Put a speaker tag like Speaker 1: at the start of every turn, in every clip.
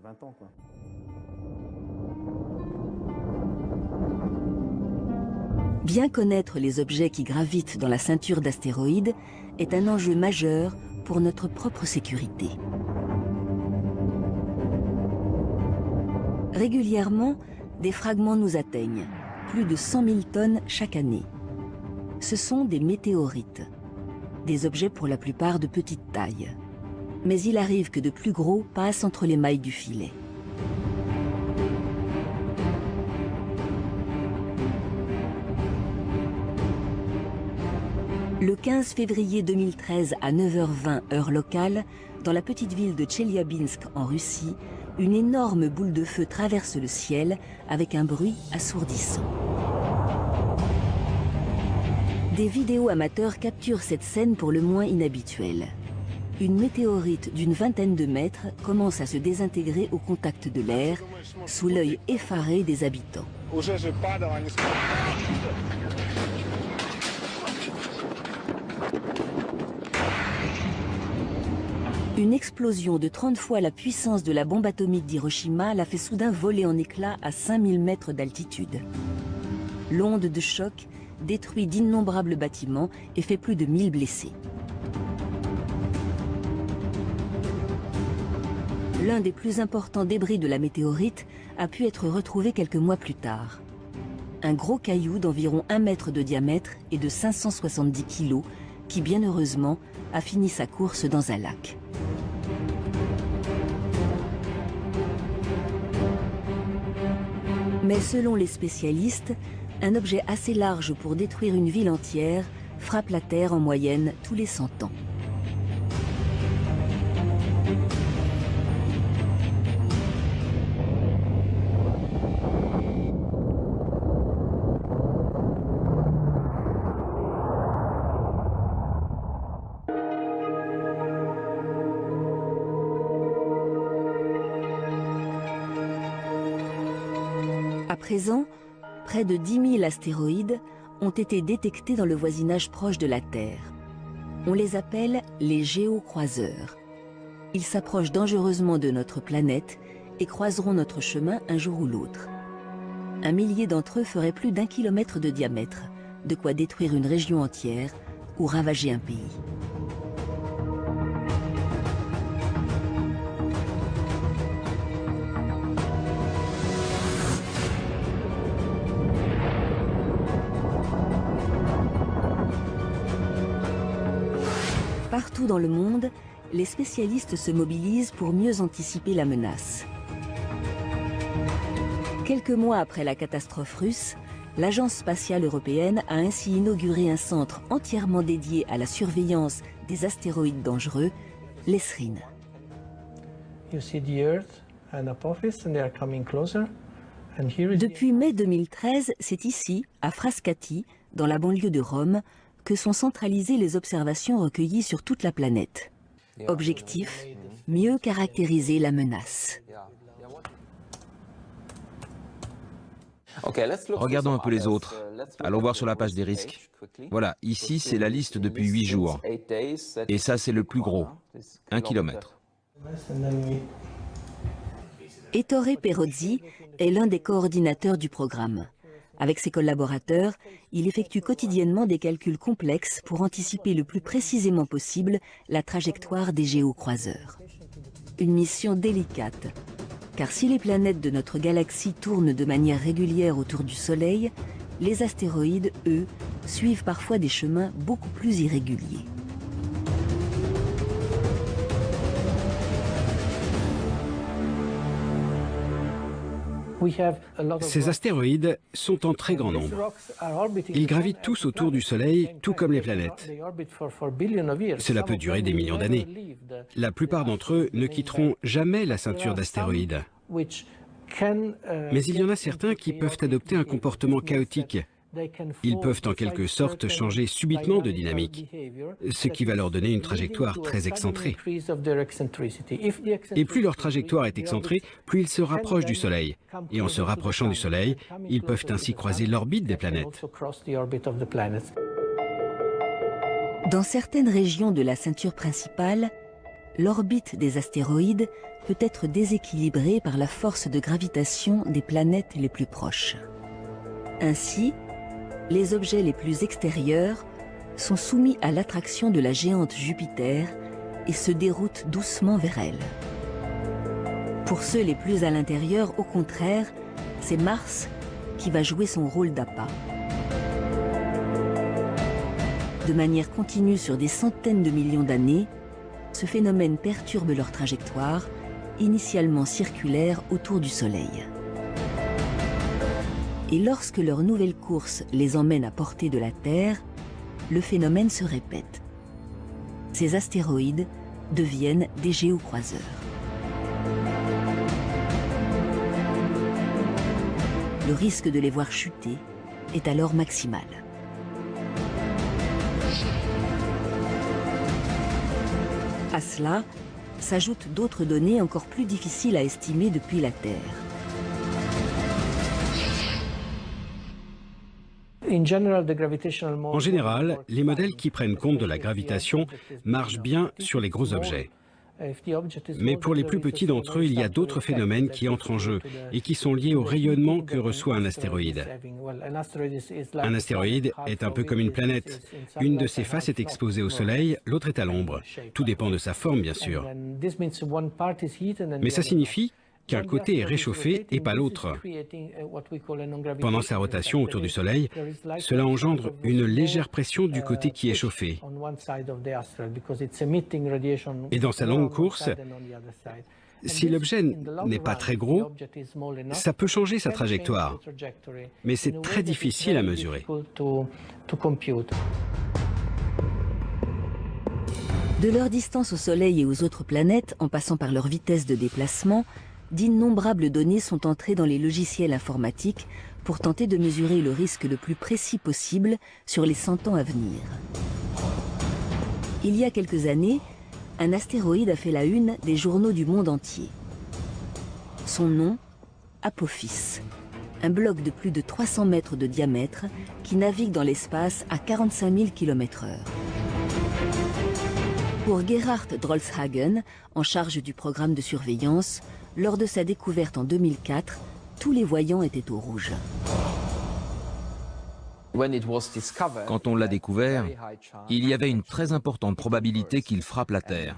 Speaker 1: 20 ans, quoi.
Speaker 2: Bien connaître les objets qui gravitent dans la ceinture d'astéroïdes est un enjeu majeur pour notre propre sécurité. Régulièrement, des fragments nous atteignent, plus de 100 000 tonnes chaque année. Ce sont des météorites, des objets pour la plupart de petite taille. Mais il arrive que de plus gros passent entre les mailles du filet. Le 15 février 2013 à 9h20 heure locale, dans la petite ville de Tcheliabinsk en Russie, une énorme boule de feu traverse le ciel avec un bruit assourdissant. Des vidéos amateurs capturent cette scène pour le moins inhabituelle. Une météorite d'une vingtaine de mètres commence à se désintégrer au contact de l'air, sous l'œil effaré des habitants. Une explosion de 30 fois la puissance de la bombe atomique d'Hiroshima l'a fait soudain voler en éclats à 5000 mètres d'altitude. L'onde de choc détruit d'innombrables bâtiments et fait plus de 1000 blessés. L'un des plus importants débris de la météorite a pu être retrouvé quelques mois plus tard. Un gros caillou d'environ 1 mètre de diamètre et de 570 kg qui, bien heureusement, a fini sa course dans un lac. Mais selon les spécialistes, un objet assez large pour détruire une ville entière frappe la Terre en moyenne tous les 100 ans. À présent, près de 10 000 astéroïdes ont été détectés dans le voisinage proche de la Terre. On les appelle les géocroiseurs. Ils s'approchent dangereusement de notre planète et croiseront notre chemin un jour ou l'autre. Un millier d'entre eux feraient plus d'1 kilomètre de diamètre, de quoi détruire une région entière ou ravager un pays. Partout dans le monde, les spécialistes se mobilisent pour mieux anticiper la menace. Quelques mois après la catastrophe russe, l'Agence spatiale européenne a ainsi inauguré un centre entièrement dédié à la surveillance des astéroïdes dangereux, l'ESRIN. Depuis mai 2013, c'est ici, à Frascati, dans la banlieue de Rome, que sont centralisées les observations recueillies sur toute la planète. Objectif, mieux caractériser la menace.
Speaker 3: Regardons un peu les autres. Allons voir sur la page des risques. Voilà, ici c'est la liste depuis 8 jours. Et ça c'est le plus gros, 1 kilomètre.
Speaker 2: Ettore Perozzi est l'un des coordinateurs du programme. Avec ses collaborateurs, il effectue quotidiennement des calculs complexes pour anticiper le plus précisément possible la trajectoire des géocroiseurs. Une mission délicate, car si les planètes de notre galaxie tournent de manière régulière autour du Soleil, les astéroïdes, eux, suivent parfois des chemins beaucoup plus irréguliers.
Speaker 4: Ces astéroïdes sont en très grand nombre. Ils gravitent tous autour du Soleil, tout comme les planètes. Cela peut durer des millions d'années. La plupart d'entre eux ne quitteront jamais la ceinture d'astéroïdes. Mais il y en a certains qui peuvent adopter un comportement chaotique. Ils peuvent en quelque sorte changer subitement de dynamique, ce qui va leur donner une trajectoire très excentrée. Et plus leur trajectoire est excentrée, plus ils se rapprochent du Soleil. Et en se rapprochant du Soleil, ils peuvent ainsi croiser l'orbite des planètes.
Speaker 2: Dans certaines régions de la ceinture principale, l'orbite des astéroïdes peut être déséquilibrée par la force de gravitation des planètes les plus proches. Ainsi, les objets les plus extérieurs sont soumis à l'attraction de la géante Jupiter et se déroutent doucement vers elle. Pour ceux les plus à l'intérieur, au contraire, c'est Mars qui va jouer son rôle d'appât. De manière continue sur des centaines de millions d'années, ce phénomène perturbe leur trajectoire, initialement circulaire autour du Soleil. Et lorsque leur nouvelle course les emmène à portée de la Terre, le phénomène se répète. Ces astéroïdes deviennent des géocroiseurs. Le risque de les voir chuter est alors maximal. À cela s'ajoutent d'autres données encore plus difficiles à estimer depuis la Terre.
Speaker 4: En général, les modèles qui prennent compte de la gravitation marchent bien sur les gros objets. Mais pour les plus petits d'entre eux, il y a d'autres phénomènes qui entrent en jeu et qui sont liés au rayonnement que reçoit un astéroïde. Un astéroïde est un peu comme une planète. Une de ses faces est exposée au Soleil, l'autre est à l'ombre. Tout dépend de sa forme, bien sûr. Mais ça signifie qu'un côté est réchauffé et pas l'autre. Pendant sa rotation autour du Soleil, cela engendre une légère pression du côté qui est chauffé. Et dans sa longue course, si l'objet n'est pas très gros, ça peut changer sa trajectoire. Mais c'est très difficile à mesurer.
Speaker 2: De leur distance au Soleil et aux autres planètes, en passant par leur vitesse de déplacement, d'innombrables données sont entrées dans les logiciels informatiques pour tenter de mesurer le risque le plus précis possible sur les 100 ans à venir. Il y a quelques années, un astéroïde a fait la une des journaux du monde entier. Son nom, Apophis, un bloc de plus de 300 mètres de diamètre qui navigue dans l'espace à 45 000 km/h. Pour Gerhard Drolshagen, en charge du programme de surveillance, lors de sa découverte en 2004, tous les voyants étaient au rouge.
Speaker 3: Quand on l'a découvert, il y avait une très importante probabilité qu'il frappe la Terre.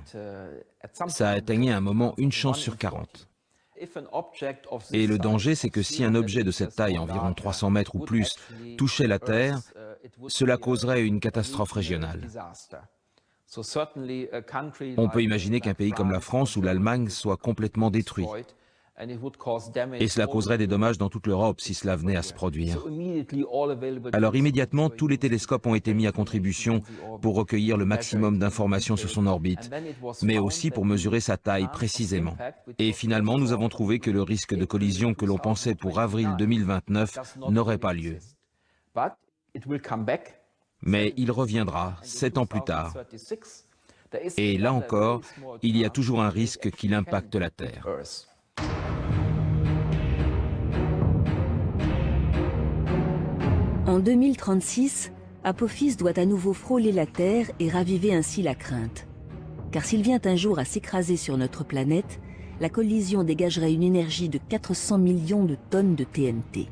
Speaker 3: Ça atteignait à un moment une chance sur 40. Et le danger, c'est que si un objet de cette taille, environ 300 mètres ou plus, touchait la Terre, cela causerait une catastrophe régionale. On peut imaginer qu'un pays comme la France ou l'Allemagne soit complètement détruit. Et cela causerait des dommages dans toute l'Europe si cela venait à se produire. Alors immédiatement, tous les télescopes ont été mis à contribution pour recueillir le maximum d'informations sur son orbite, mais aussi pour mesurer sa taille précisément. Et finalement, nous avons trouvé que le risque de collision que l'on pensait pour avril 2029 n'aurait pas lieu. Mais il reviendra 7 ans plus tard. Et là encore, il y a toujours un risque qu'il impacte la Terre.
Speaker 2: En 2036, Apophis doit à nouveau frôler la Terre et raviver ainsi la crainte. Car s'il vient un jour à s'écraser sur notre planète, la collision dégagerait une énergie de 400 millions de tonnes de TNT.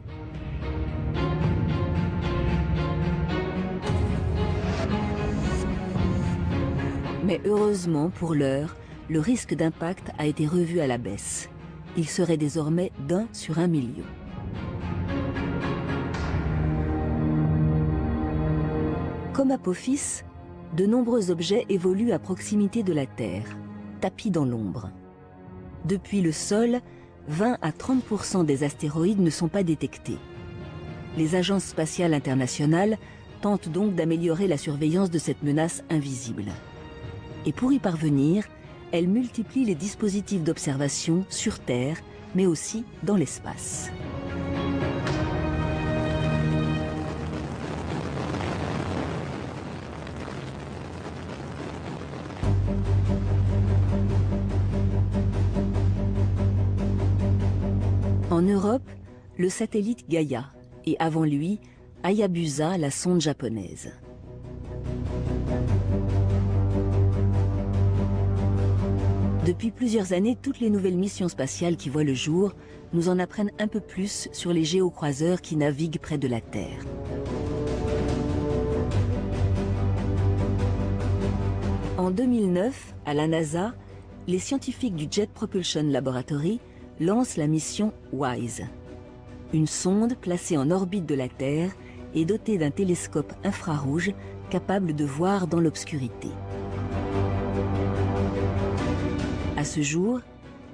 Speaker 2: Mais heureusement, pour l'heure, le risque d'impact a été revu à la baisse. Il serait désormais d'1 sur 1 million. Comme Apophis, de nombreux objets évoluent à proximité de la Terre, tapis dans l'ombre. Depuis le sol, 20 à 30% des astéroïdes ne sont pas détectés. Les agences spatiales internationales tentent donc d'améliorer la surveillance de cette menace invisible. Et pour y parvenir, elles multiplient les dispositifs d'observation sur Terre, mais aussi dans l'espace. En Europe, le satellite Gaia, et avant lui, Hayabusa, la sonde japonaise. Depuis plusieurs années, toutes les nouvelles missions spatiales qui voient le jour nous en apprennent un peu plus sur les géocroiseurs qui naviguent près de la Terre. En 2009, à la NASA, les scientifiques du Jet Propulsion Laboratory lancent la mission WISE. Une sonde placée en orbite de la Terre et dotée d'un télescope infrarouge capable de voir dans l'obscurité. À ce jour,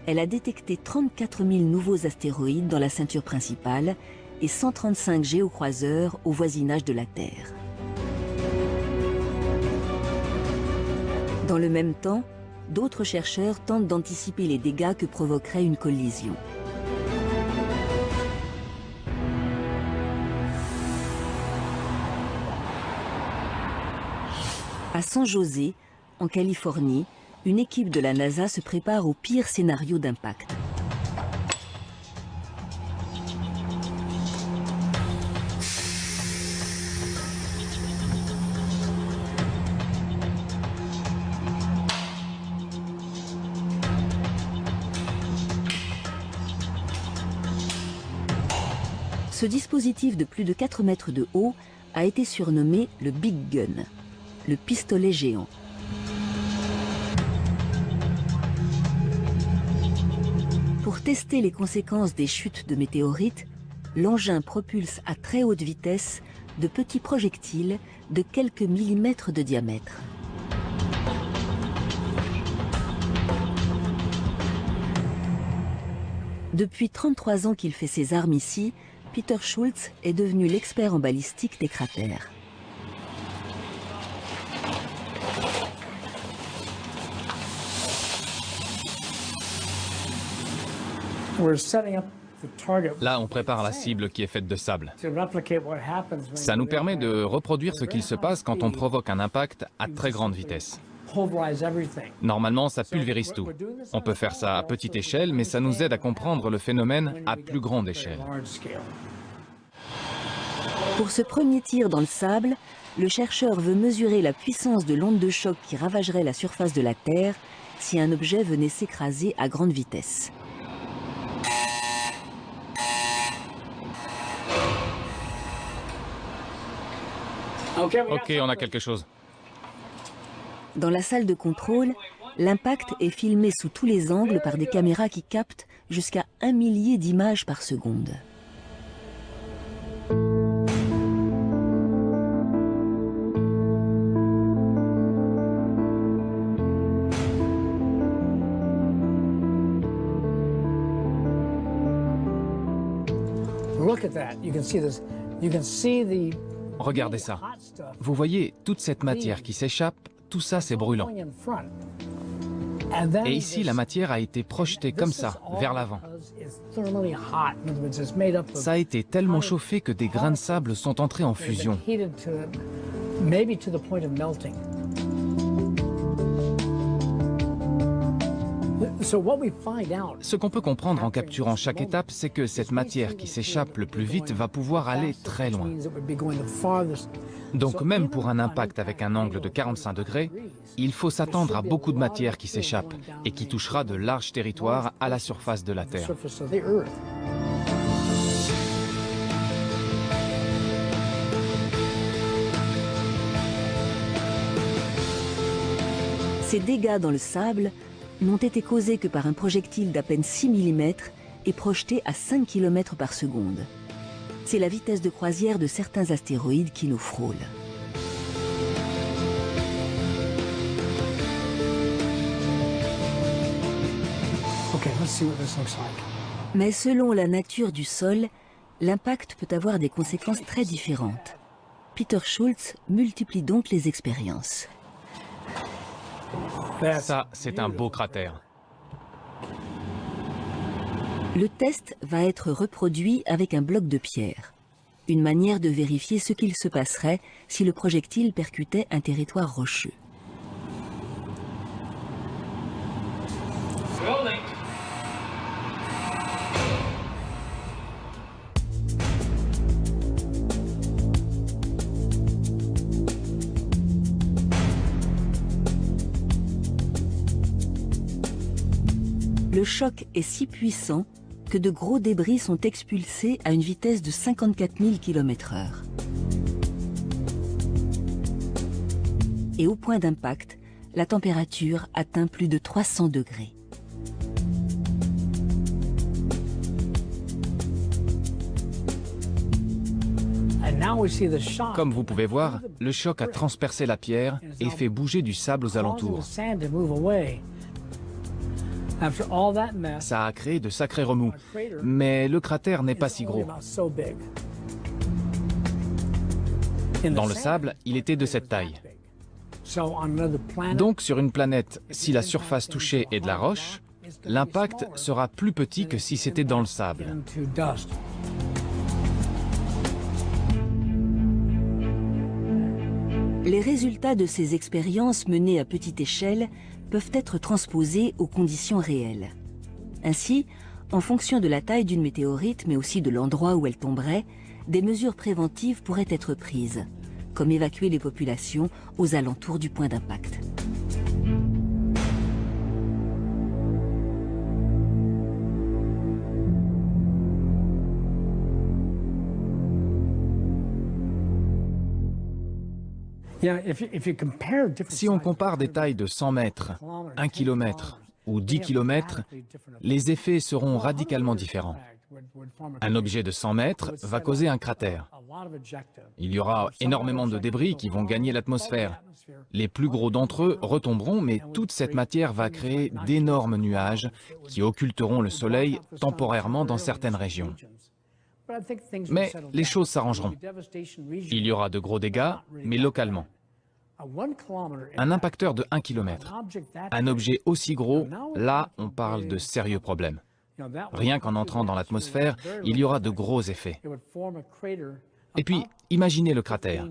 Speaker 2: elle a détecté 34 000 nouveaux astéroïdes dans la ceinture principale et 135 géocroiseurs au voisinage de la Terre. Dans le même temps, d'autres chercheurs tentent d'anticiper les dégâts que provoquerait une collision. À San José, en Californie, une équipe de la NASA se prépare au pire scénario d'impact. Ce dispositif de plus de 4 mètres de haut a été surnommé le Big Gun, le pistolet géant. Pour tester les conséquences des chutes de météorites, l'engin propulse à très haute vitesse de petits projectiles de quelques millimètres de diamètre. Depuis 33 ans qu'il fait ses armes ici, Peter Schultz est devenu l'expert en balistique des cratères.
Speaker 1: Là, on prépare la cible qui est faite de sable. Ça nous permet de reproduire ce qu'il se passe quand on provoque un impact à très grande vitesse. Normalement, ça pulvérise tout. On peut faire ça à petite échelle, mais ça nous aide à comprendre le phénomène à plus grande échelle.
Speaker 2: Pour ce premier tir dans le sable, le chercheur veut mesurer la puissance de l'onde de choc qui ravagerait la surface de la Terre si un objet venait s'écraser à grande vitesse.
Speaker 1: Ok, on a quelque chose.
Speaker 2: Dans la salle de contrôle, l'impact est filmé sous tous les angles par des caméras qui captent jusqu'à 1 millier d'images par seconde.
Speaker 1: Regardez ça. Vous voyez toute cette matière qui s'échappe, tout ça c'est brûlant. Et ici, la matière a été projetée comme ça, vers l'avant. Ça a été tellement chauffé que des grains de sable sont entrés en fusion. Ce qu'on peut comprendre en capturant chaque étape, c'est que cette matière qui s'échappe le plus vite va pouvoir aller très loin. Donc même pour un impact avec un angle de 45 degrés, il faut s'attendre à beaucoup de matière qui s'échappe et qui touchera de larges territoires à la surface de la Terre.
Speaker 2: Ces dégâts dans le sable n'ont été causés que par un projectile d'à peine 6 mm et projeté à 5 km par seconde. C'est la vitesse de croisière de certains astéroïdes qui nous frôlent. Mais selon la nature du sol, l'impact peut avoir des conséquences très différentes. Peter Schultz multiplie donc les expériences.
Speaker 1: Ça, c'est un beau cratère.
Speaker 2: Le test va être reproduit avec un bloc de pierre. Une manière de vérifier ce qu'il se passerait si le projectile percutait un territoire rocheux. Le choc est si puissant que de gros débris sont expulsés à une vitesse de 54 000 km/h. Et au point d'impact, la température atteint plus de 300 degrés.
Speaker 1: Comme vous pouvez voir, le choc a transpercé la pierre et fait bouger du sable aux alentours. Ça a créé de sacrés remous, mais le cratère n'est pas si gros. Dans le sable, il était de cette taille. Donc sur une planète, si la surface touchée est de la roche, l'impact sera plus petit que si c'était dans le sable.
Speaker 2: Les résultats de ces expériences menées à petite échelle peuvent être transposés aux conditions réelles. Ainsi, en fonction de la taille d'une météorite, mais aussi de l'endroit où elle tomberait, des mesures préventives pourraient être prises, comme évacuer les populations aux alentours du point d'impact.
Speaker 1: Si on compare des tailles de 100 mètres, 1 km ou 10 km, les effets seront radicalement différents. Un objet de 100 mètres va causer un cratère. Il y aura énormément de débris qui vont gagner l'atmosphère. Les plus gros d'entre eux retomberont, mais toute cette matière va créer d'énormes nuages qui occulteront le soleil temporairement dans certaines régions. Mais les choses s'arrangeront. Il y aura de gros dégâts, mais localement. Un impacteur de 1 km, un objet aussi gros, là, on parle de sérieux problèmes. Rien qu'en entrant dans l'atmosphère, il y aura de gros effets. Et puis, imaginez le cratère.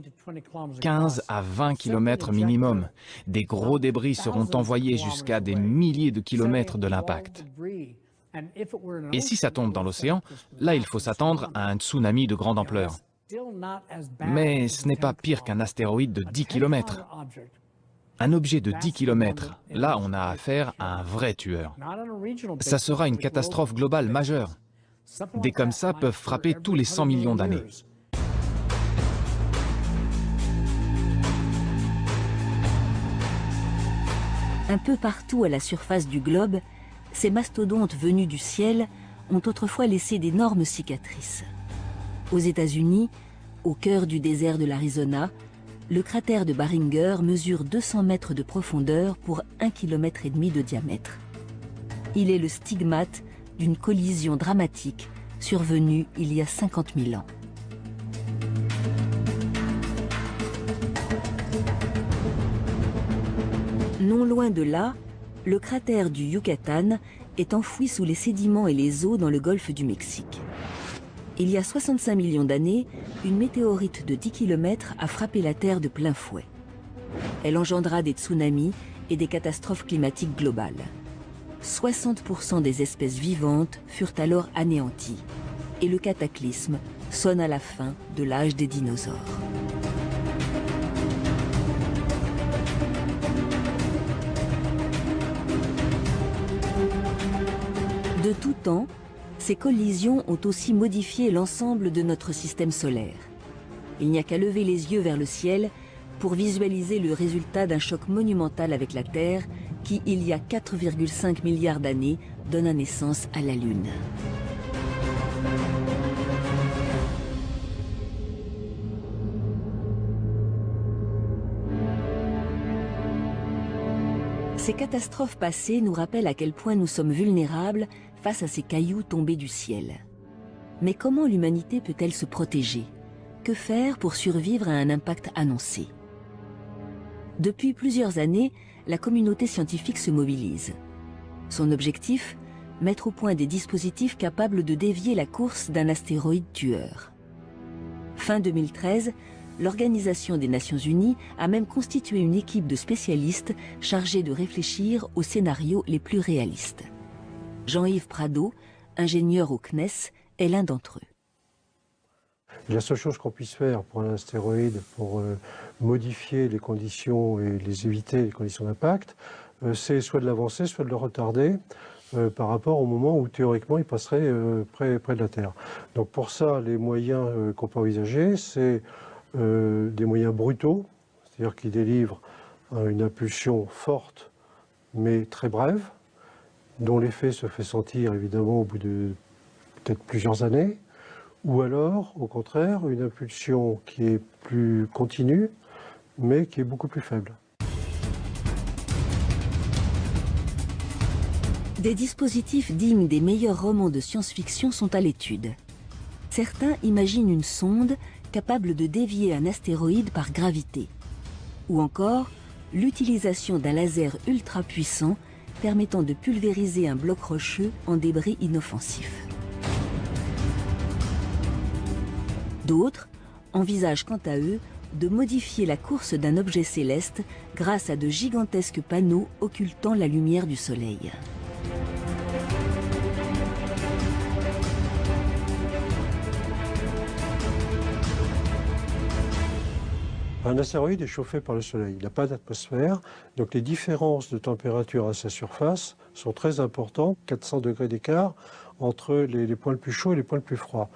Speaker 1: 15 à 20 km minimum. Des gros débris seront envoyés jusqu'à des milliers de kilomètres de l'impact. Et si ça tombe dans l'océan, là il faut s'attendre à un tsunami de grande ampleur. Mais ce n'est pas pire qu'un astéroïde de 10 km. Un objet de 10 km, là on a affaire à un vrai tueur. Ça sera une catastrophe globale majeure. Des comme ça peuvent frapper tous les 100 millions d'années.
Speaker 2: Un peu partout à la surface du globe, ces mastodontes venus du ciel ont autrefois laissé d'énormes cicatrices. Aux États-Unis, au cœur du désert de l'Arizona, le cratère de Barringer mesure 200 mètres de profondeur pour 1,5 km de diamètre. Il est le stigmate d'une collision dramatique survenue il y a 50 000 ans. Non loin de là, le cratère du Yucatan est enfoui sous les sédiments et les eaux dans le golfe du Mexique. Il y a 65 millions d'années, une météorite de 10 km a frappé la Terre de plein fouet. Elle engendra des tsunamis et des catastrophes climatiques globales. 60% des espèces vivantes furent alors anéanties. Et le cataclysme sonne à la fin de l'âge des dinosaures. De tout temps, ces collisions ont aussi modifié l'ensemble de notre système solaire. Il n'y a qu'à lever les yeux vers le ciel pour visualiser le résultat d'un choc monumental avec la Terre qui, il y a 4,5 milliards d'années, donna naissance à la Lune. Ces catastrophes passées nous rappellent à quel point nous sommes vulnérables face à ces cailloux tombés du ciel. Mais comment l'humanité peut-elle se protéger? Que faire pour survivre à un impact annoncé? Depuis plusieurs années, la communauté scientifique se mobilise. Son objectif? Mettre au point des dispositifs capables de dévier la course d'un astéroïde tueur. Fin 2013, l'Organisation des Nations Unies a même constitué une équipe de spécialistes chargée de réfléchir aux scénarios les plus réalistes. Jean-Yves Prado, ingénieur au CNES, est l'un d'entre eux.
Speaker 5: La seule chose qu'on puisse faire pour un astéroïde, pour modifier les conditions et les éviter les conditions d'impact, c'est soit de l'avancer, soit de le retarder. par rapport au moment où théoriquement il passerait près de la Terre. Donc pour ça, les moyens qu'on peut envisager, c'est des moyens brutaux, c'est-à-dire qui délivrent une impulsion forte mais très brève, dont l'effet se fait sentir évidemment au bout de peut-être plusieurs années, ou alors, au contraire, une impulsion qui est plus continue, mais qui est beaucoup plus faible.
Speaker 2: Des dispositifs dignes des meilleurs romans de science-fiction sont à l'étude. Certains imaginent une sonde capable de dévier un astéroïde par gravité. Ou encore, l'utilisation d'un laser ultra puissant permettant de pulvériser un bloc rocheux en débris inoffensifs. D'autres envisagent quant à eux de modifier la course d'un objet céleste grâce à de gigantesques panneaux occultant la lumière du Soleil.
Speaker 5: Un astéroïde est chauffé par le Soleil, il n'a pas d'atmosphère, donc les différences de température à sa surface sont très importantes, 400 degrés d'écart entre les points les plus chauds et les points les plus froids.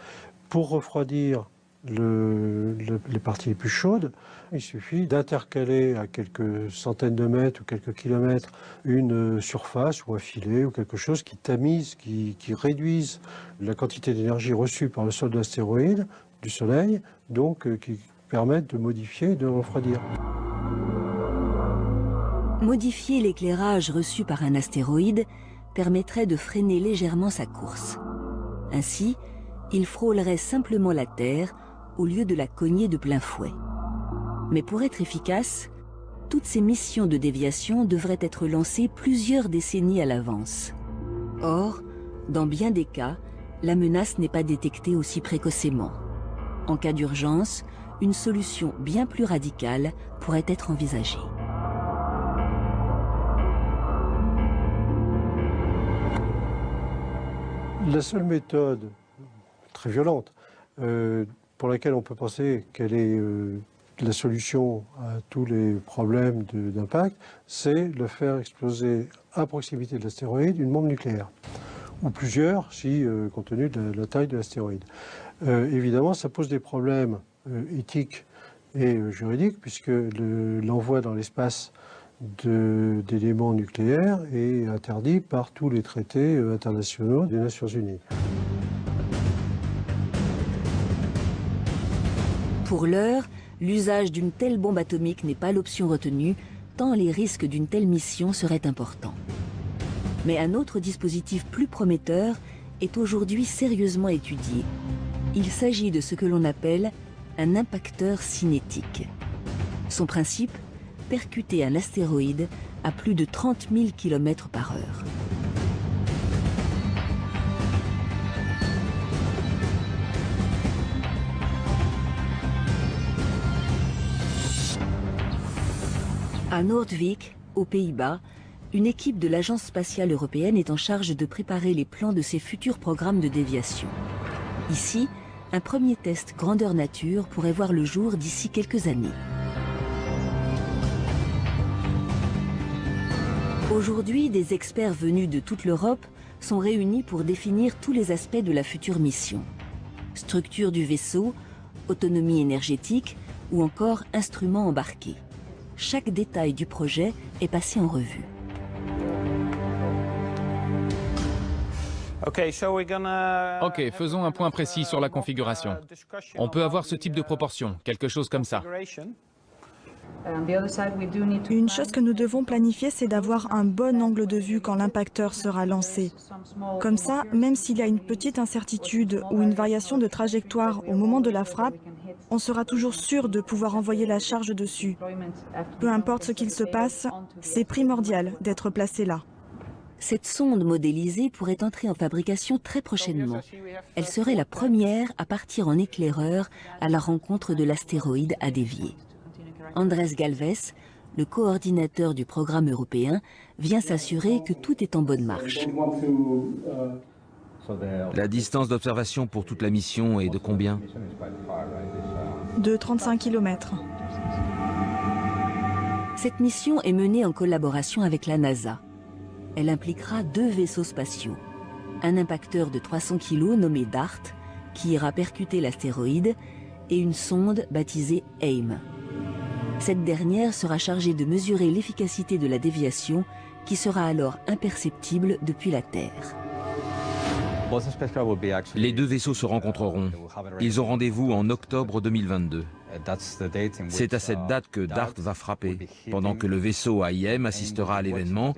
Speaker 5: Pour refroidir les parties les plus chaudes, il suffit d'intercaler à quelques centaines de mètres ou quelques kilomètres une surface ou un filet ou quelque chose qui tamise, qui réduise la quantité d'énergie reçue par le sol de l'astéroïde, du Soleil, donc qui permettent de modifier et de refroidir.
Speaker 2: Modifier l'éclairage reçu par un astéroïde permettrait de freiner légèrement sa course. Ainsi, il frôlerait simplement la Terre au lieu de la cogner de plein fouet. Mais pour être efficace, toutes ces missions de déviation devraient être lancées plusieurs décennies à l'avance. Or, dans bien des cas, la menace n'est pas détectée aussi précocement. En cas d'urgence, une solution bien plus radicale pourrait être envisagée.
Speaker 5: La seule méthode, très violente, pour laquelle on peut penser qu'elle est la solution à tous les problèmes d'impact, c'est de faire exploser à proximité de l'astéroïde une bombe nucléaire, ou plusieurs, si compte tenu de la taille de l'astéroïde. Évidemment, ça pose des problèmes éthiques et juridiques, puisque l'envoi dans l'espace d'éléments nucléaires est interdit par tous les traités internationaux des Nations Unies.
Speaker 2: Pour l'heure, l'usage d'une telle bombe atomique n'est pas l'option retenue, tant les risques d'une telle mission seraient importants. Mais un autre dispositif plus prometteur est aujourd'hui sérieusement étudié. Il s'agit de ce que l'on appelle un impacteur cinétique. Son principe, percuter un astéroïde à plus de 30 000 km/h. À Noordwijk, aux Pays-Bas, une équipe de l'Agence spatiale européenne est en charge de préparer les plans de ses futurs programmes de déviation. Ici, un premier test grandeur nature pourrait voir le jour d'ici quelques années. Aujourd'hui, des experts venus de toute l'Europe sont réunis pour définir tous les aspects de la future mission. Structure du vaisseau, autonomie énergétique ou encore instruments embarqués. Chaque détail du projet est passé en revue.
Speaker 1: Ok, faisons un point précis sur la configuration. On peut avoir ce type de proportion, quelque chose comme ça.
Speaker 6: Une chose que nous devons planifier, c'est d'avoir un bon angle de vue quand l'impacteur sera lancé. Comme ça, même s'il y a une petite incertitude ou une variation de trajectoire au moment de la frappe, on sera toujours sûr de pouvoir envoyer la charge dessus. Peu importe ce qu'il se passe, c'est primordial d'être placé là.
Speaker 2: Cette sonde modélisée pourrait entrer en fabrication très prochainement. Elle serait la première à partir en éclaireur à la rencontre de l'astéroïde à dévier. Andrés Galvez, le coordinateur du programme européen, vient s'assurer que tout est en bonne marche.
Speaker 3: La distance d'observation pour toute la mission est de combien?
Speaker 6: De 35 km.
Speaker 2: Cette mission est menée en collaboration avec la NASA. elle impliquera 2 vaisseaux spatiaux. Un impacteur de 300 kg nommé DART, qui ira percuter l'astéroïde, et une sonde baptisée AIM. Cette dernière sera chargée de mesurer l'efficacité de la déviation, qui sera alors imperceptible depuis la Terre.
Speaker 3: Les 2 vaisseaux se rencontreront. Ils ont rendez-vous en octobre 2022. C'est à cette date que DART va frapper, pendant que le vaisseau AIM assistera à l'événement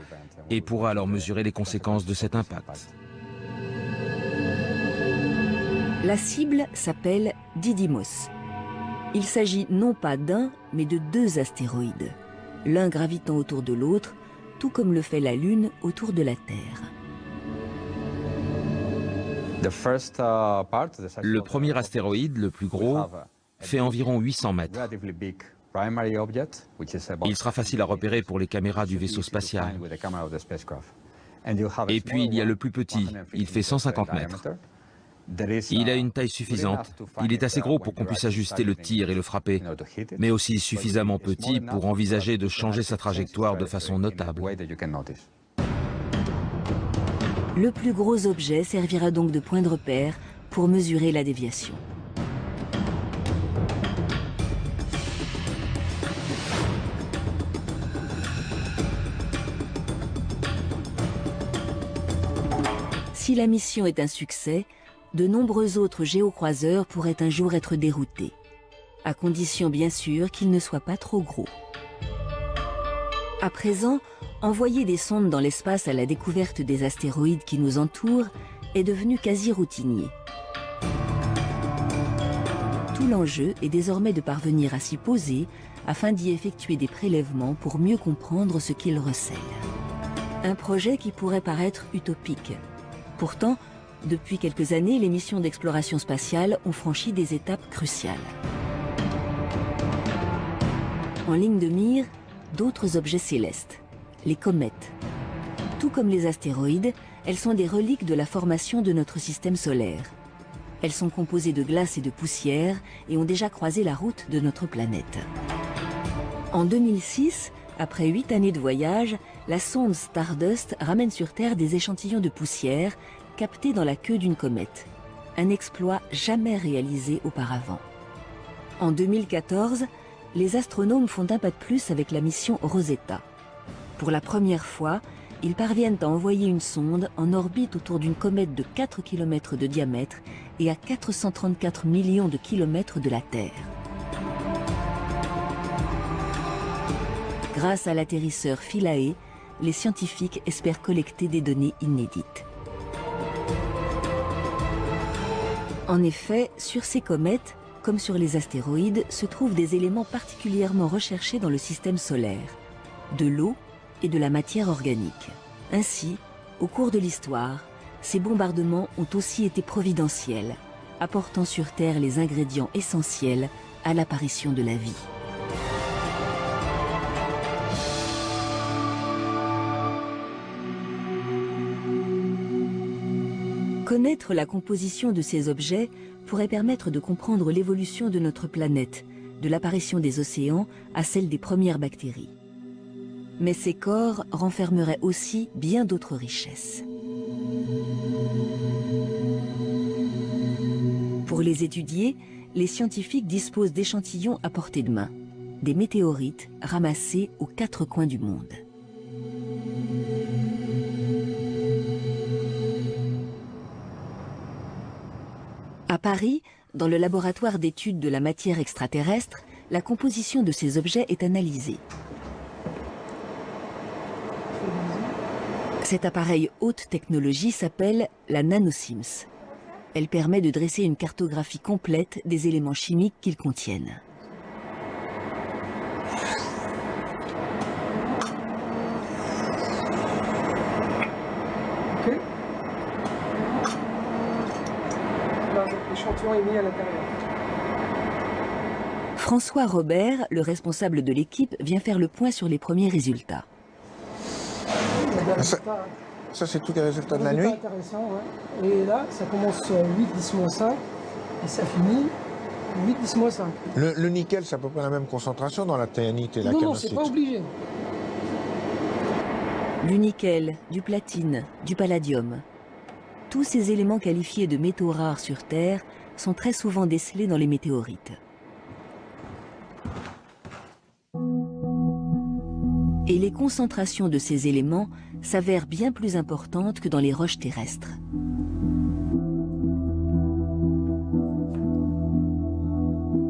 Speaker 3: et pourra alors mesurer les conséquences de cet impact.
Speaker 2: La cible s'appelle Didymos. Il s'agit non pas d'un, mais de 2 astéroïdes, l'un gravitant autour de l'autre, tout comme le fait la Lune autour de la Terre.
Speaker 3: Le premier astéroïde, le plus gros, fait environ 800 mètres. Il sera facile à repérer pour les caméras du vaisseau spatial. Et puis il y a le plus petit, il fait 150 mètres. Il a une taille suffisante. Il est assez gros pour qu'on puisse ajuster le tir et le frapper, mais aussi suffisamment petit pour envisager de changer sa trajectoire de façon notable.
Speaker 2: Le plus gros objet servira donc de point de repère pour mesurer la déviation. Si la mission est un succès, de nombreux autres géocroiseurs pourraient un jour être déroutés, à condition bien sûr qu'ils ne soient pas trop gros. À présent, envoyer des sondes dans l'espace à la découverte des astéroïdes qui nous entourent est devenu quasi routinier. Tout l'enjeu est désormais de parvenir à s'y poser afin d'y effectuer des prélèvements pour mieux comprendre ce qu'ils recèlent. Un projet qui pourrait paraître utopique. Pourtant, depuis quelques années, les missions d'exploration spatiale ont franchi des étapes cruciales. En ligne de mire, d'autres objets célestes, les comètes. Tout comme les astéroïdes, elles sont des reliques de la formation de notre système solaire. Elles sont composées de glace et de poussière et ont déjà croisé la route de notre planète. En 2006, après 8 années de voyage, la sonde Stardust ramène sur Terre des échantillons de poussière captés dans la queue d'une comète. Un exploit jamais réalisé auparavant. En 2014, les astronomes font un pas de plus avec la mission Rosetta. Pour la première fois, ils parviennent à envoyer une sonde en orbite autour d'une comète de 4 km de diamètre et à 434 millions de kilomètres de la Terre. Grâce à l'atterrisseur Philae, les scientifiques espèrent collecter des données inédites. En effet, sur ces comètes, comme sur les astéroïdes, se trouvent des éléments particulièrement recherchés dans le système solaire, de l'eau et de la matière organique. Ainsi, au cours de l'histoire, ces bombardements ont aussi été providentiels, apportant sur Terre les ingrédients essentiels à l'apparition de la vie. Connaître la composition de ces objets pourrait permettre de comprendre l'évolution de notre planète, de l'apparition des océans à celle des premières bactéries. Mais ces corps renfermeraient aussi bien d'autres richesses. Pour les étudier, les scientifiques disposent d'échantillons à portée de main, des météorites ramassés aux 4 coins du monde. À Paris, dans le laboratoire d'études de la matière extraterrestre, la composition de ces objets est analysée. Cet appareil haute technologie s'appelle la NanoSIMS. Elle permet de dresser une cartographie complète des éléments chimiques qu'ils contiennent.
Speaker 7: L'échantillon est mis à l'intérieur.
Speaker 2: François Robert, le responsable de l'équipe, vient faire le point sur les premiers résultats.
Speaker 8: Ça c'est tous les résultats de la nuit.
Speaker 7: Intéressant, ouais. Et là, ça commence 8-10-5 et ça finit 8-10-5.
Speaker 8: Le nickel, c'est à peu près la même concentration dans la théanite et la calcite.
Speaker 7: Non, c'est pas obligé.
Speaker 2: Du nickel, du platine, du palladium. Tous ces éléments qualifiés de métaux rares sur Terre sont très souvent décelés dans les météorites. Et les concentrations de ces éléments s'avèrent bien plus importantes que dans les roches terrestres.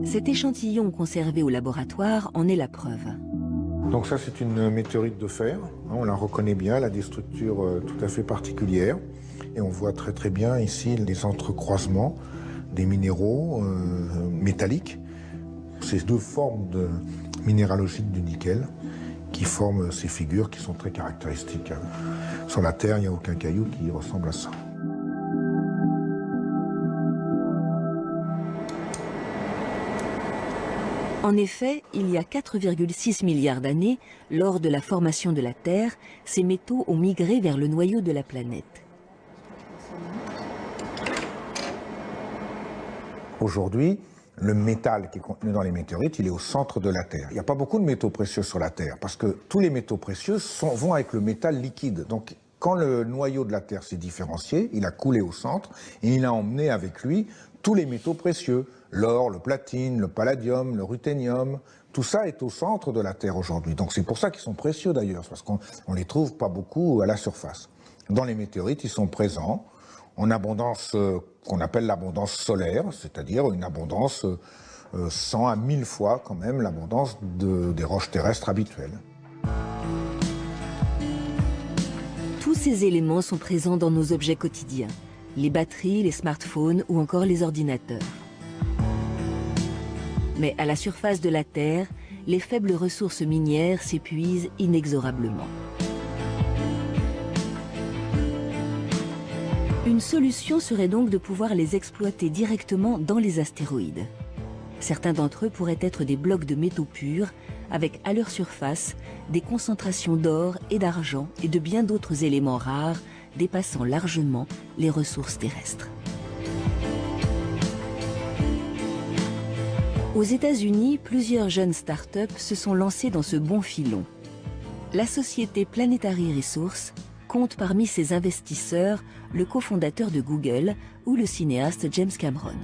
Speaker 2: Cet échantillon conservé au laboratoire en est la preuve.
Speaker 8: Donc ça, c'est une météorite de fer. On la reconnaît bien, elle a des structures tout à fait particulières. Et on voit très très bien ici les entrecroisements des minéraux métalliques. Ces deux formes minéralogiques du nickel qui forment ces figures qui sont très caractéristiques. Sur la Terre, il n'y a aucun caillou qui ressemble à ça.
Speaker 2: En effet, il y a 4,6 milliards d'années, lors de la formation de la Terre, ces métaux ont migré vers le noyau de la planète.
Speaker 8: Aujourd'hui, le métal qui est contenu dans les météorites, il est au centre de la Terre. Il n'y a pas beaucoup de métaux précieux sur la Terre, parce que tous les métaux précieux vont avec le métal liquide. Donc, quand le noyau de la Terre s'est différencié, il a coulé au centre, et il a emmené avec lui tous les métaux précieux. L'or, le platine, le palladium, le ruthénium, tout ça est au centre de la Terre aujourd'hui. Donc c'est pour ça qu'ils sont précieux d'ailleurs, parce qu'on ne les trouve pas beaucoup à la surface. Dans les météorites, ils sont présents en abondance qu'on appelle l'abondance solaire, c'est-à-dire une abondance 100 à 1000 fois quand même l'abondance des roches terrestres habituelles.
Speaker 2: Tous ces éléments sont présents dans nos objets quotidiens, les batteries, les smartphones ou encore les ordinateurs. Mais à la surface de la Terre, les faibles ressources minières s'épuisent inexorablement. Une solution serait donc de pouvoir les exploiter directement dans les astéroïdes. Certains d'entre eux pourraient être des blocs de métaux purs, avec à leur surface des concentrations d'or et d'argent et de bien d'autres éléments rares dépassant largement les ressources terrestres. Aux États-Unis, plusieurs jeunes start-up se sont lancés dans ce bon filon. La société Planetary Resources compte parmi ses investisseurs le cofondateur de Google ou le cinéaste James Cameron.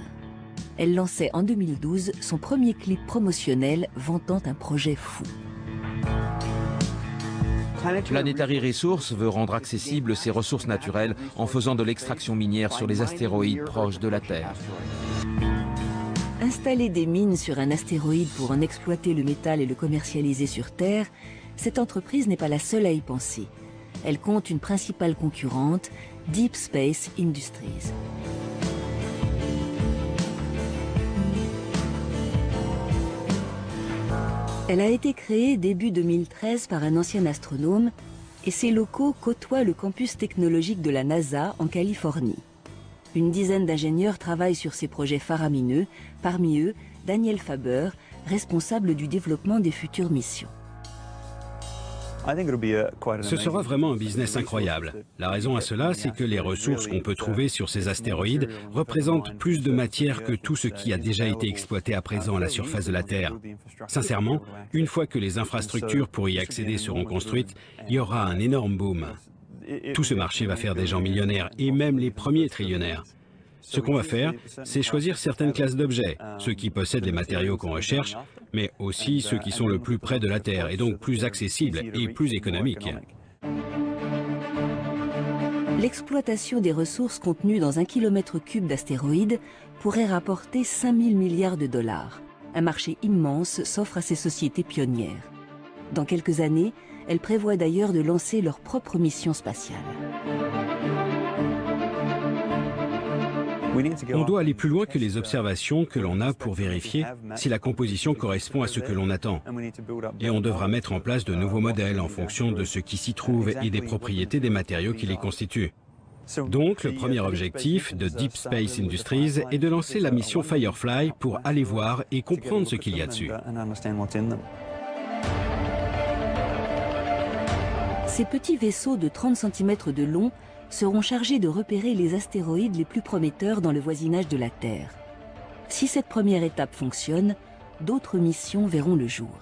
Speaker 2: Elle lançait en 2012 son premier clip promotionnel vantant un projet fou.
Speaker 3: Planetary Resources veut rendre accessibles ces ressources naturelles en faisant de l'extraction minière sur les astéroïdes proches de la Terre.
Speaker 2: Installer des mines sur un astéroïde pour en exploiter le métal et le commercialiser sur Terre, cette entreprise n'est pas la seule à y penser. Elle compte une principale concurrente, Deep Space Industries. Elle a été créée début 2013 par un ancien astronome et ses locaux côtoient le campus technologique de la NASA en Californie. Une dizaine d'ingénieurs travaillent sur ces projets faramineux, parmi eux Daniel Faber, responsable du développement des futures missions.
Speaker 4: Ce sera vraiment un business incroyable. La raison à cela, c'est que les ressources qu'on peut trouver sur ces astéroïdes représentent plus de matière que tout ce qui a déjà été exploité à présent à la surface de la Terre. Sincèrement, une fois que les infrastructures pour y accéder seront construites, il y aura un énorme boom. Tout ce marché va faire des gens millionnaires et même les premiers trillionnaires. Ce qu'on va faire, c'est choisir certaines classes d'objets, ceux qui possèdent les matériaux qu'on recherche, mais aussi ceux qui sont le plus près de la Terre et donc plus accessibles et plus économiques.
Speaker 2: L'exploitation des ressources contenues dans 1 km³ d'astéroïdes pourrait rapporter 5 000 milliards de dollars. Un marché immense s'offre à ces sociétés pionnières. Dans quelques années, elles prévoient d'ailleurs de lancer leur propre mission spatiale.
Speaker 4: On doit aller plus loin que les observations que l'on a pour vérifier si la composition correspond à ce que l'on attend. Et on devra mettre en place de nouveaux modèles en fonction de ce qui s'y trouve et des propriétés des matériaux qui les constituent. Donc, le premier objectif de Deep Space Industries est de lancer la mission Firefly pour aller voir et comprendre ce qu'il y a dessus.
Speaker 2: Ces petits vaisseaux de 30 cm de long seront chargés de repérer les astéroïdes les plus prometteurs dans le voisinage de la Terre. Si cette première étape fonctionne, d'autres missions verront le jour.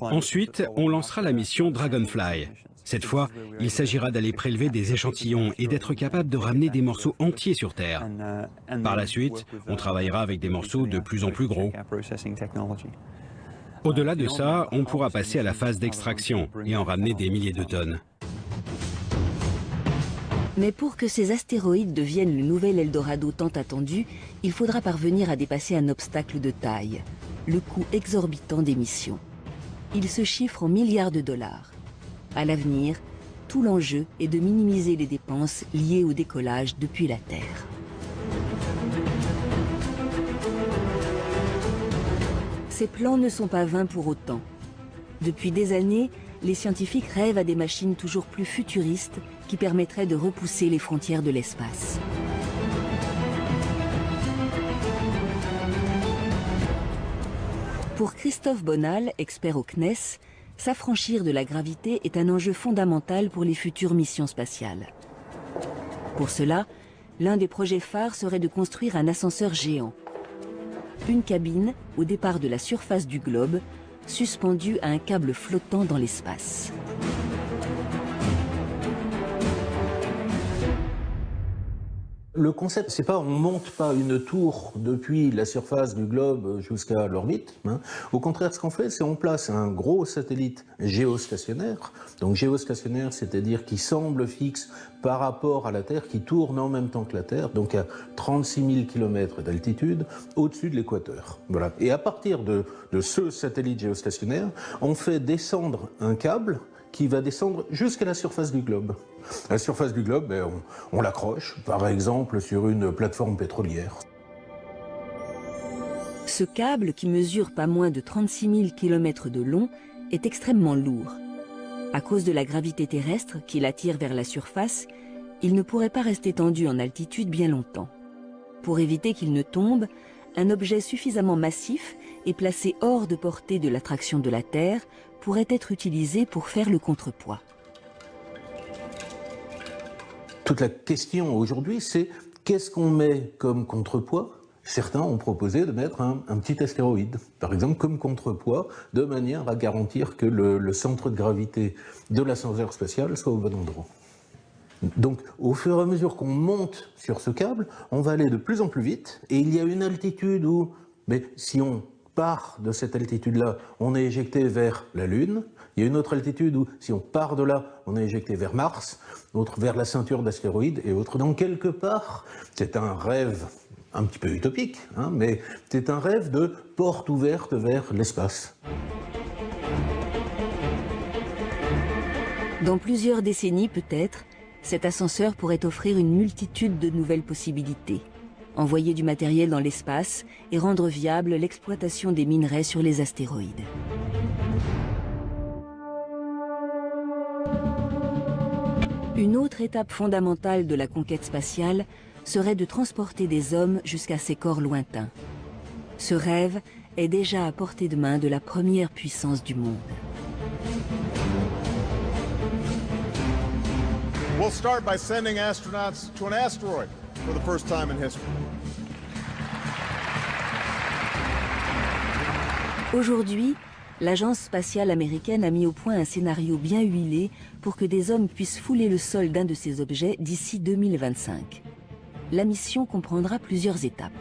Speaker 4: Ensuite, on lancera la mission Dragonfly. Cette fois, il s'agira d'aller prélever des échantillons et d'être capable de ramener des morceaux entiers sur Terre. Par la suite, on travaillera avec des morceaux de plus en plus gros. Au-delà de ça, on pourra passer à la phase d'extraction et en ramener des milliers de tonnes.
Speaker 2: Mais pour que ces astéroïdes deviennent le nouvel Eldorado tant attendu, il faudra parvenir à dépasser un obstacle de taille, le coût exorbitant des missions. Il se chiffre en milliards de dollars. À l'avenir, tout l'enjeu est de minimiser les dépenses liées au décollage depuis la Terre. Ces plans ne sont pas vains pour autant. Depuis des années, les scientifiques rêvent à des machines toujours plus futuristes qui permettraient de repousser les frontières de l'espace. Pour Christophe Bonal, expert au CNES, s'affranchir de la gravité est un enjeu fondamental pour les futures missions spatiales. Pour cela, l'un des projets phares serait de construire un ascenseur géant. Une cabine au départ de la surface du globe, suspendue à un câble flottant dans l'espace.
Speaker 9: Le concept, c'est pas on monte pas une tour depuis la surface du globe jusqu'à l'orbite. Au contraire, ce qu'on fait, c'est on place un gros satellite géostationnaire. Donc géostationnaire, c'est-à-dire qui semble fixe par rapport à la Terre, qui tourne en même temps que la Terre, donc à 36 000 km d'altitude, au-dessus de l'équateur. Voilà. Et à partir de ce satellite géostationnaire, on fait descendre un câble qui va descendre jusqu'à la surface du globe. La surface du globe, on l'accroche, par exemple, sur une plateforme pétrolière.
Speaker 2: Ce câble, qui mesure pas moins de 36 000 km de long, est extrêmement lourd. À cause de la gravité terrestre qui l'attire vers la surface, il ne pourrait pas rester tendu en altitude bien longtemps. Pour éviter qu'il ne tombe, un objet suffisamment massif et placé hors de portée de l'attraction de la Terre pourrait être utilisé pour faire le contrepoids.
Speaker 9: Toute la question aujourd'hui, c'est qu'est-ce qu'on met comme contrepoids? Certains ont proposé de mettre un petit astéroïde, par exemple, comme contrepoids, de manière à garantir que le centre de gravité de l'ascenseur spatial soit au bon endroit. Donc, au fur et à mesure qu'on monte sur ce câble, on va aller de plus en plus vite, et il y a une altitude où, mais si on part de cette altitude-là, on est éjecté vers la Lune. Il y a une autre altitude où, si on part de là, on est éjecté vers Mars, autre vers la ceinture d'astéroïdes et autres. Donc, quelque part, c'est un rêve un petit peu utopique, mais c'est un rêve de porte ouverte vers l'espace.
Speaker 2: Dans plusieurs décennies peut-être, cet ascenseur pourrait offrir une multitude de nouvelles possibilités. Envoyer du matériel dans l'espace et rendre viable l'exploitation des minerais sur les astéroïdes. Une autre étape fondamentale de la conquête spatiale serait de transporter des hommes jusqu'à ces corps lointains. Ce rêve est déjà à portée de main de la première puissance du monde.
Speaker 10: We'll start by sending astronauts to an asteroid for the first time in history.
Speaker 2: Aujourd'hui, l'agence spatiale américaine a mis au point un scénario bien huilé pour que des hommes puissent fouler le sol d'un de ces objets d'ici 2025. La mission comprendra plusieurs étapes.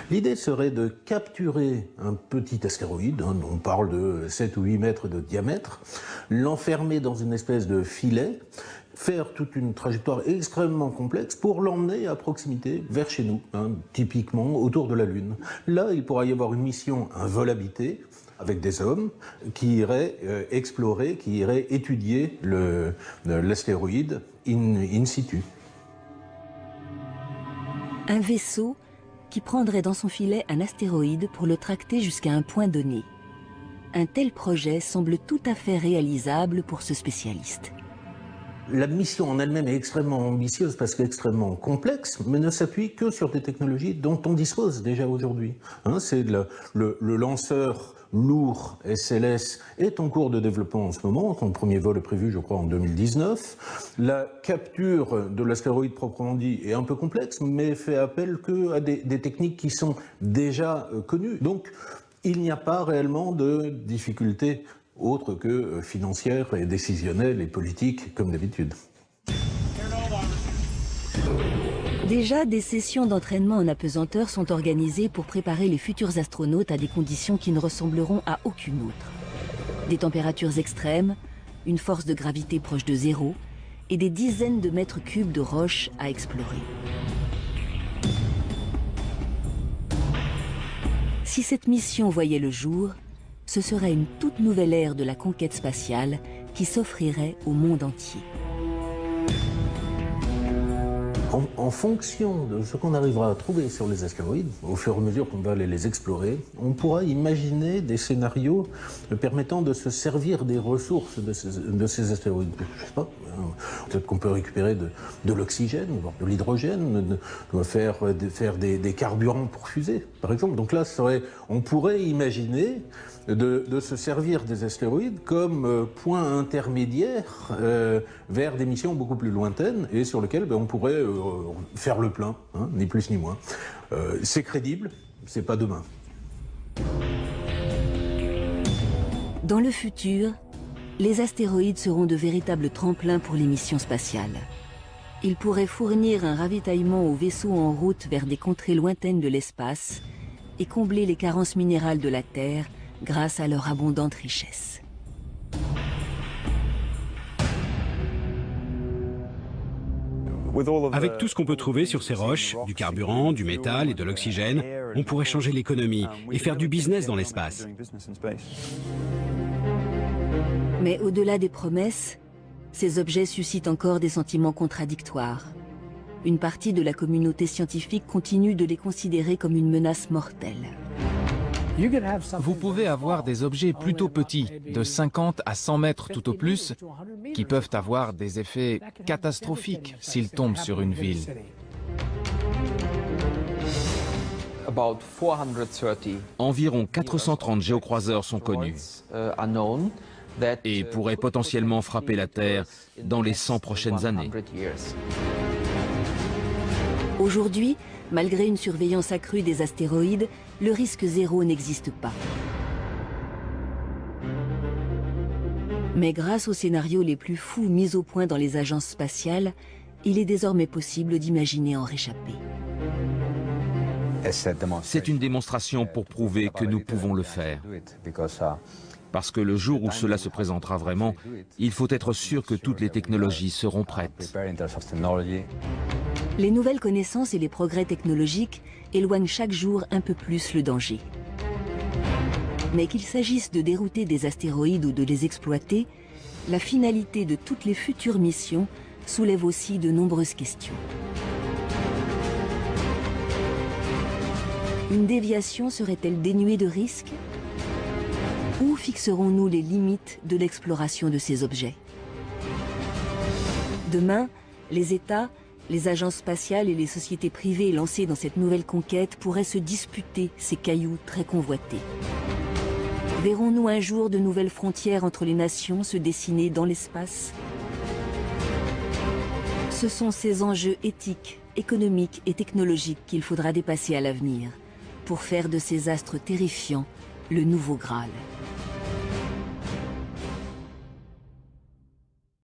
Speaker 9: L'idée serait de capturer un petit astéroïde, on parle de 7 ou 8 mètres de diamètre, l'enfermer dans une espèce de filet, faire toute une trajectoire extrêmement complexe pour l'emmener à proximité vers chez nous, typiquement autour de la Lune. Là, il pourra y avoir une mission, un vol habité, avec des hommes qui iraient explorer, qui iraient étudier l'astéroïde in situ.
Speaker 2: Un vaisseau qui prendrait dans son filet un astéroïde pour le tracter jusqu'à un point donné. Un tel projet semble tout à fait réalisable pour ce spécialiste.
Speaker 9: La mission en elle-même est extrêmement ambitieuse parce qu'extrêmement complexe, mais ne s'appuie que sur des technologies dont on dispose déjà aujourd'hui. Hein, c'est le lanceur lourd SLS est en cours de développement en ce moment. Son premier vol est prévu, je crois, en 2019. La capture de l'astéroïde proprement dit est un peu complexe, mais fait appel qu'à des techniques qui sont déjà connues. Donc, il n'y a pas réellement de difficultés autres que financières et décisionnelles et politiques, comme d'habitude.
Speaker 2: Déjà, des sessions d'entraînement en apesanteur sont organisées pour préparer les futurs astronautes à des conditions qui ne ressembleront à aucune autre. Des températures extrêmes, une force de gravité proche de zéro et des dizaines de mètres cubes de roches à explorer. Si cette mission voyait le jour, ce serait une toute nouvelle ère de la conquête spatiale qui s'offrirait au monde entier.
Speaker 9: En fonction de ce qu'on arrivera à trouver sur les astéroïdes, au fur et à mesure qu'on va aller les explorer, on pourra imaginer des scénarios permettant de se servir des ressources de ces astéroïdes. Je sais pas, peut-être qu'on peut récupérer de l'oxygène, voire de l'hydrogène, faire des carburants pour fusées, par exemple. Donc là, on pourrait imaginer de se servir des astéroïdes comme point intermédiaire vers des missions beaucoup plus lointaines et sur lesquelles on pourrait faire le plein, hein, ni plus ni moins. C'est crédible, c'est pas demain.
Speaker 2: Dans le futur, les astéroïdes seront de véritables tremplins pour les missions spatiales. Ils pourraient fournir un ravitaillement aux vaisseaux en route vers des contrées lointaines de l'espace et combler les carences minérales de la Terre grâce à leur abondante richesse.
Speaker 4: Avec tout ce qu'on peut trouver sur ces roches, du carburant, du métal et de l'oxygène, on pourrait changer l'économie et faire du business dans l'espace.
Speaker 2: Mais au-delà des promesses, ces objets suscitent encore des sentiments contradictoires. Une partie de la communauté scientifique continue de les considérer comme une menace mortelle.
Speaker 1: Vous pouvez avoir des objets plutôt petits, de 50 à 100 mètres tout au plus, qui peuvent avoir des effets catastrophiques s'ils tombent sur une ville.
Speaker 3: Environ 430 géocroiseurs sont connus et pourraient potentiellement frapper la Terre dans les 100 prochaines années.
Speaker 2: Aujourd'hui, malgré une surveillance accrue des astéroïdes, le risque zéro n'existe pas. Mais grâce aux scénarios les plus fous mis au point dans les agences spatiales, il est désormais possible d'imaginer en réchapper.
Speaker 3: C'est une démonstration pour prouver que nous pouvons le faire. Parce que le jour où cela se présentera vraiment, il faut être sûr que toutes les technologies seront prêtes.
Speaker 2: Les nouvelles connaissances et les progrès technologiques éloignent chaque jour un peu plus le danger. Mais qu'il s'agisse de dérouter des astéroïdes ou de les exploiter, la finalité de toutes les futures missions soulève aussi de nombreuses questions. Une déviation serait-elle dénuée de risques ? Où fixerons-nous les limites de l'exploration de ces objets ? Demain, les États, les agences spatiales et les sociétés privées lancées dans cette nouvelle conquête pourraient se disputer ces cailloux très convoités. Verrons-nous un jour de nouvelles frontières entre les nations se dessiner dans l'espace ? Ce sont ces enjeux éthiques, économiques et technologiques qu'il faudra dépasser à l'avenir pour faire de ces astres terrifiants le nouveau Graal.